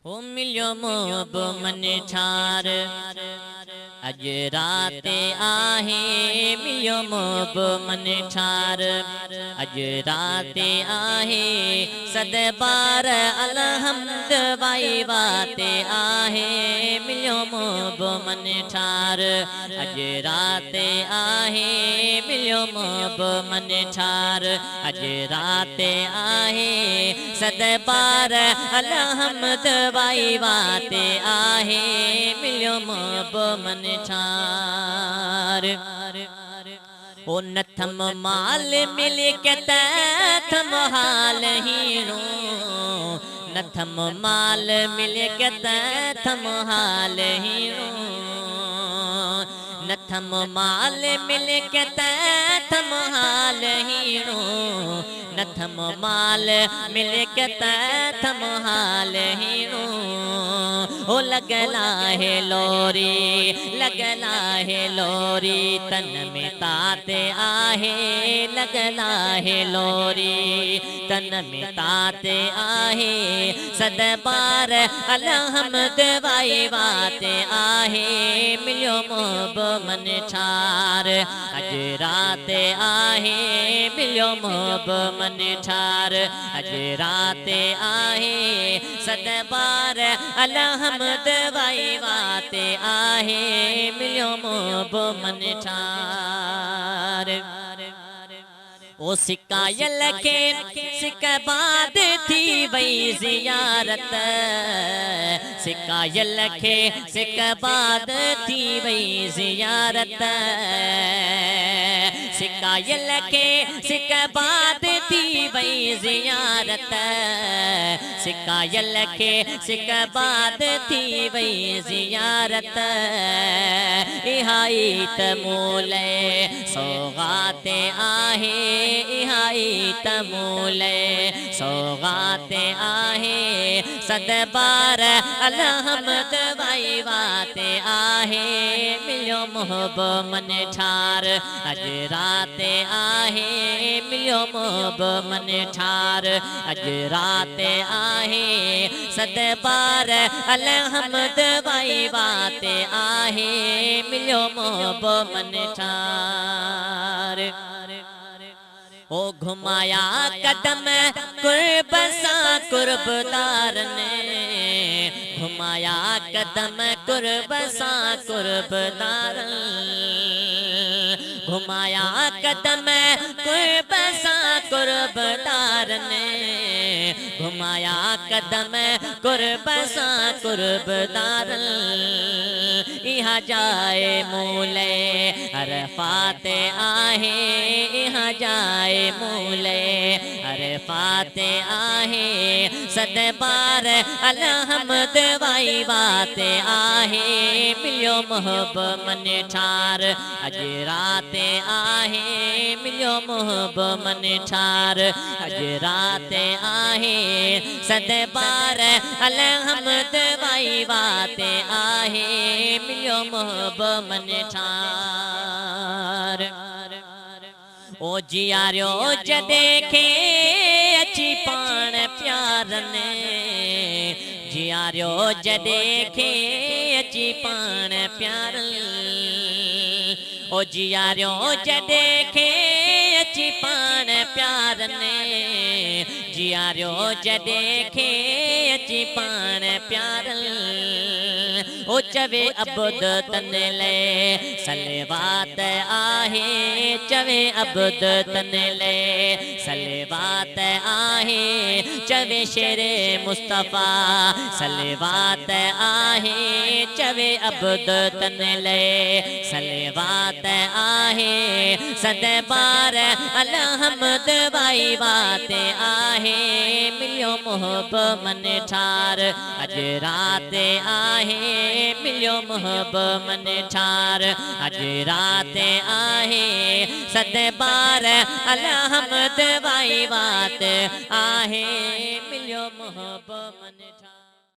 हो मिलियो मोहब मन ठार अज रात आहे मिलियो मोहब मन ठार अज रात आहे सद बार अलहम्द वाई बात आहे मिलियो मोहब मन ठार अज रात आहे मिलियो मोहब मन ठार अज रात आहे सद बार अलहम्द वाई बात आहे मिलियो मोहब मन ठार ओ नथम माल मिल के तथम हाल हीणो नथम माल मिल के तथम हाल हीणो नथम माल मिल के तथम हाल हीणो नथम माल मिल के तथम हाल हीणो ओ लगना है लोरी तन में तात आहे लगना है लोरी तन में तात आहे सद बार अलहम्द वाई बात आहे मिलियो मोहब मन ठार अज रात आहे मिलियो मोहब मन ठार अज रात आहे सद बार अलहम्द वाई बात आहे मिलियो मोहब मन ठार ओ सिकायल के सिक बाद थी वई ज़ियारत सिकायल के सिक बाद थी वई ज़ियारत सिकायल के सिक बाद थी वई ज़ियारत सिकायल के सिक बाद थी वई ज़ियारत इहाई तमूले सौगात आहे इहाई तमूले सौगात आहे सद बार अलहम्द वाई बात आहे मिलियो मोहब मन ठार अज रात आहे मिलियो मोहब मन ठार अज रात आहे सद बार अलहम्द वाई बात आहे मिलियो मोहब मन ठार ओ घुमाया कदम कुर्ब सा कुर्बदार ने घुमाया कदम कुर्ब सा कुर्बदार घुमाया कदम कुर्ब सा कुर्बदार ने घुमाया कदम कुर्ब सा कुर्बदार इहा जाए मूले अरफात आहे इहा जाए मूले अरफात आहे सद बार अलहम्द वाई बात आहे मिलियो मोहब मन ठार अज रात आहे मिलियो मोहब मन ठार अज रात आहे सद बार अलहम्द वाई बात आहे मिलियो मोहब मन ठार ओ जियारियो ज देखे अची पाण प्यारने जियारियो ज देखे अची पाण प्यार ओ जियारियो ज देखे अची पाण प्यारने जियारियो ज देखे अची पाण प्यार ओ चवे अबुद तनले सलवात आहे चवे अबुद तनले सलवात आहे चवे शेरे मुस्तफा सलवात आहे चवे अबुद तनले सलवात आहे सद बार अलहम्द वाई बात आहे मिलियो मोहब मन ठार अज रात आहे मिलियो मोहब मन ठार अज रात आहे सद बार अलहम्द वाई बात आहे मिलियो मोहब मन ठार।